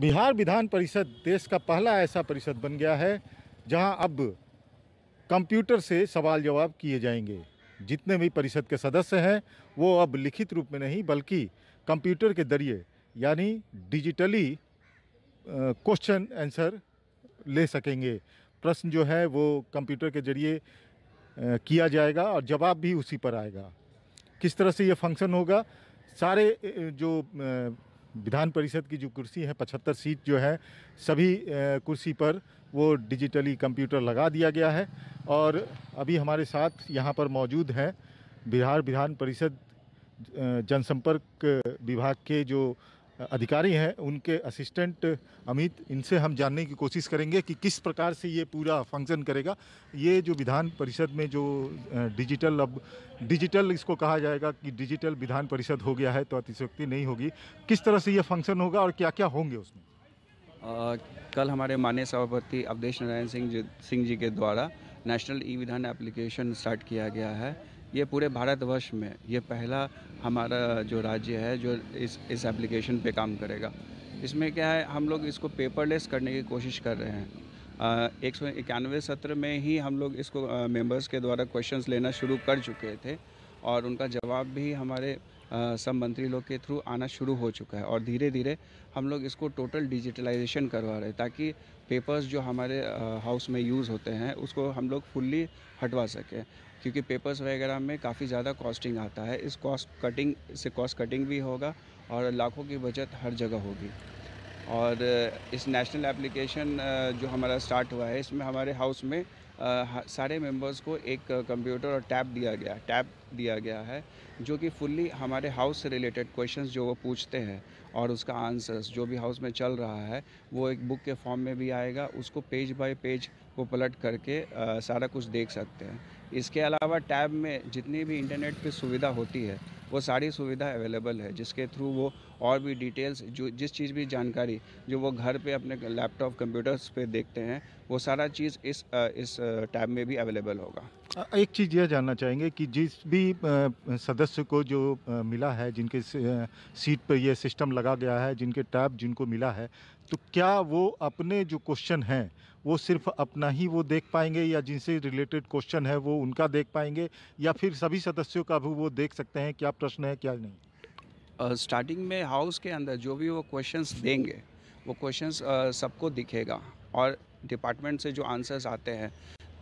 बिहार विधान परिषद देश का पहला ऐसा परिषद बन गया है जहां अब कंप्यूटर से सवाल जवाब किए जाएंगे। जितने भी परिषद के सदस्य हैं वो अब लिखित रूप में नहीं बल्कि कंप्यूटर के जरिए यानी डिजिटली क्वेश्चन आंसर ले सकेंगे। प्रश्न जो है वो कंप्यूटर के जरिए किया जाएगा और जवाब भी उसी पर आएगा। किस तरह से ये फंक्शन होगा, सारे जो विधान परिषद की जो कुर्सी है 75 सीट जो है सभी कुर्सी पर वो डिजिटली कंप्यूटर लगा दिया गया है। और अभी हमारे साथ यहाँ पर मौजूद हैं बिहार विधान परिषद जनसंपर्क विभाग के जो अधिकारी हैं, उनके असिस्टेंट अमित। इनसे हम जानने की कोशिश करेंगे कि किस प्रकार से ये पूरा फंक्शन करेगा। ये जो विधान परिषद में जो डिजिटल इसको कहा जाएगा कि डिजिटल विधान परिषद हो गया है तो अतिशयोक्ति नहीं होगी। किस तरह से ये फंक्शन होगा और क्या क्या होंगे उसमें? कल हमारे माननीय सभापति अवधेश नारायण सिंह जी के द्वारा नेशनल ई विधान एप्लीकेशन स्टार्ट किया गया है। ये पूरे भारतवर्ष में ये पहला हमारा जो राज्य है जो इस एप्लीकेशन पे काम करेगा। इसमें क्या है, हम लोग इसको पेपरलेस करने की कोशिश कर रहे हैं। 191 सत्र में ही हम लोग इसको मेंबर्स के द्वारा क्वेश्चंस लेना शुरू कर चुके थे और उनका जवाब भी हमारे सब मंत्री लोग के थ्रू आना शुरू हो चुका है। और धीरे धीरे हम लोग इसको टोटल डिजिटलाइजेशन करवा रहे हैं ताकि पेपर्स जो हमारे हाउस में यूज़ होते हैं उसको हम लोग फुल्ली हटवा सकें, क्योंकि पेपर्स वगैरह में काफ़ी ज़्यादा कॉस्टिंग आता है। इस कॉस्ट कटिंग भी होगा और लाखों की बचत हर जगह होगी। और इस नेशनल एप्लीकेशन जो हमारा स्टार्ट हुआ है, इसमें हमारे हाउस में सारे मेंबर्स को एक कंप्यूटर और टैब दिया गया है जो कि फुल्ली हमारे हाउस से रिलेटेड क्वेश्चंस जो वो पूछते हैं और उसका आंसर्स जो भी हाउस में चल रहा है वो एक बुक के फॉर्म में भी आएगा। उसको पेज बाय पेज वो पलट करके सारा कुछ देख सकते हैं। इसके अलावा टैब में जितनी भी इंटरनेट पे सुविधा होती है वो सारी सुविधा अवेलेबल है, जिसके थ्रू वो और भी डिटेल्स जो जिस चीज़ भी जानकारी जो वो घर पे अपने लैपटॉप कंप्यूटर्स पे देखते हैं वो सारा चीज़ इस टैब में भी अवेलेबल होगा। एक चीज़ यह जानना चाहेंगे कि जिस भी सदस्य को जो मिला है, जिनके सीट पर यह सिस्टम लगा गया है, जिनके टैब जिनको मिला है, तो क्या वो अपने जो क्वेश्चन हैं वो सिर्फ अपना ही वो देख पाएंगे या जिनसे रिलेटेड क्वेश्चन है वो उनका देख पाएंगे, या फिर सभी सदस्यों का भी वो देख सकते हैं क्या प्रश्न है क्या नहीं? स्टार्टिंग में हाउस के अंदर जो भी वो क्वेश्चंस देंगे वो क्वेश्चंस सबको दिखेगा और डिपार्टमेंट से जो आंसर्स आते हैं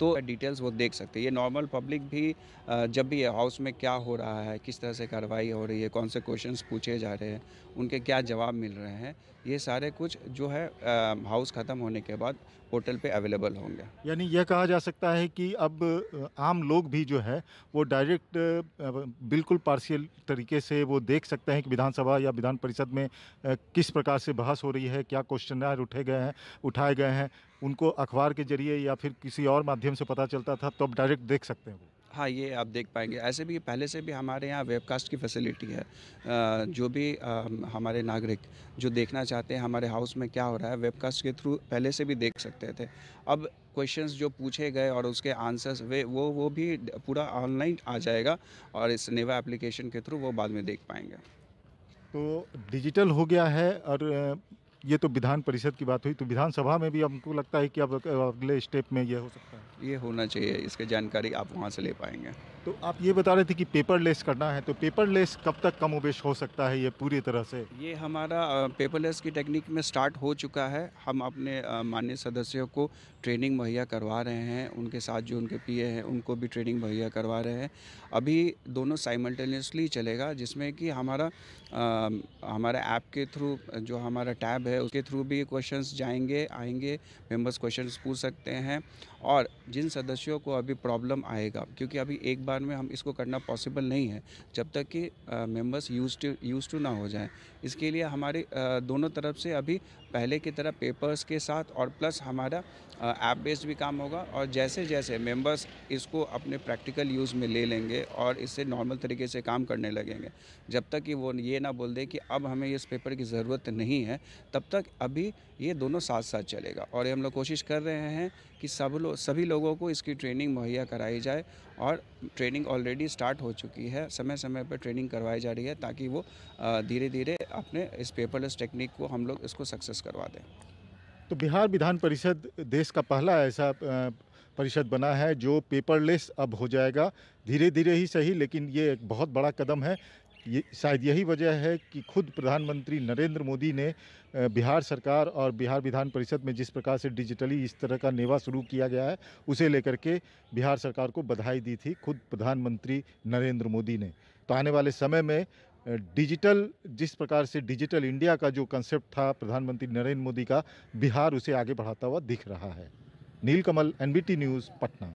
तो डिटेल्स वो देख सकते हैं। ये नॉर्मल पब्लिक भी जब भी हाउस में क्या हो रहा है, किस तरह से कार्रवाई हो रही है, कौन से क्वेश्चंस पूछे जा रहे हैं, उनके क्या जवाब मिल रहे हैं, ये सारे कुछ जो है हाउस ख़त्म होने के बाद पोर्टल पे अवेलेबल होंगे। यानी यह कहा जा सकता है कि अब आम लोग भी जो है वो डायरेक्ट बिल्कुल पार्शियल तरीके से वो देख सकते हैं कि विधानसभा या विधान परिषद में किस प्रकार से बहस हो रही है, क्या क्वेश्चन उठाए गए हैं। उनको अखबार के जरिए या फिर किसी और माध्यम से पता चलता था, तो अब डायरेक्ट देख सकते हैं वो। हाँ, ये आप देख पाएंगे। ऐसे भी पहले से भी हमारे यहाँ वेबकास्ट की फैसिलिटी है। जो भी हमारे नागरिक जो देखना चाहते हैं हमारे हाउस में क्या हो रहा है, वेबकास्ट के थ्रू पहले से भी देख सकते थे। अब क्वेश्चंस जो पूछे गए और उसके आंसर्स वो भी पूरा ऑनलाइन आ जाएगा और इस नेवा एप्लीकेशन के थ्रू वो बाद में देख पाएंगे। तो डिजिटल हो गया है। और ये तो विधान परिषद की बात हुई, तो विधानसभा में भी हमको लगता है कि अब अगले स्टेप में ये हो सकता है। ये होना चाहिए, इसकी जानकारी आप वहाँ से ले पाएंगे। तो आप ये बता रहे थे कि पेपरलेस करना है, तो पेपरलेस कब तक कमोबेश हो सकता है ये पूरी तरह से? ये हमारा पेपरलेस की टेक्निक में स्टार्ट हो चुका है। हम अपने माननीय सदस्यों को ट्रेनिंग मुहैया करवा रहे हैं, उनके साथ जो उनके पीए हैं उनको भी ट्रेनिंग मुहैया करवा रहे हैं। अभी दोनों साइमल्टेनियसली चलेगा, जिसमें कि हमारा ऐप के थ्रू जो हमारा टैब है उसके थ्रू भी क्वेश्चंस आएंगे, मेंबर्स क्वेश्चंस पूछ सकते हैं। और जिन सदस्यों को अभी प्रॉब्लम आएगा, क्योंकि अभी एक बार में हम इसको करना पॉसिबल नहीं है जब तक कि मेंबर्स यूज टू ना हो जाएं। इसके लिए हमारे दोनों तरफ से अभी पहले की तरह पेपर्स के साथ और प्लस हमारा ऐप बेस्ड भी काम होगा। और जैसे जैसे मेंबर्स इसको अपने प्रैक्टिकल यूज़ में ले लेंगे और इससे नॉर्मल तरीके से काम करने लगेंगे, जब तक कि वो ये ना बोल दे कि अब हमें इस पेपर की ज़रूरत नहीं है, तब तक अभी ये दोनों साथ साथ चलेगा। और ये हम लोग कोशिश कर रहे हैं कि सभी लोगों को इसकी ट्रेनिंग मुहैया कराई जाए और ट्रेनिंग ऑलरेडी स्टार्ट हो चुकी है। समय समय पर ट्रेनिंग करवाई जा रही है ताकि वो धीरे धीरे अपने इस पेपरलेस टेक्निक को हम लोग इसको सक्सेस पास करवा दें। तो बिहार विधान परिषद देश का पहला ऐसा परिषद बना है जो पेपरलेस अब हो जाएगा। धीरे धीरे ही सही, लेकिन ये एक बहुत बड़ा कदम है। ये शायद यही वजह है कि खुद प्रधानमंत्री नरेंद्र मोदी ने बिहार सरकार और बिहार विधान परिषद में जिस प्रकार से डिजिटली इस तरह का नेवा शुरू किया गया है, उसे लेकर के बिहार सरकार को बधाई दी थी खुद प्रधानमंत्री नरेंद्र मोदी ने। तो आने वाले समय में डिजिटल, जिस प्रकार से डिजिटल इंडिया का जो कंसेप्ट था प्रधानमंत्री नरेंद्र मोदी का, बिहार उसे आगे बढ़ाता हुआ दिख रहा है। नीलकमल, एनबीटी न्यूज़, पटना।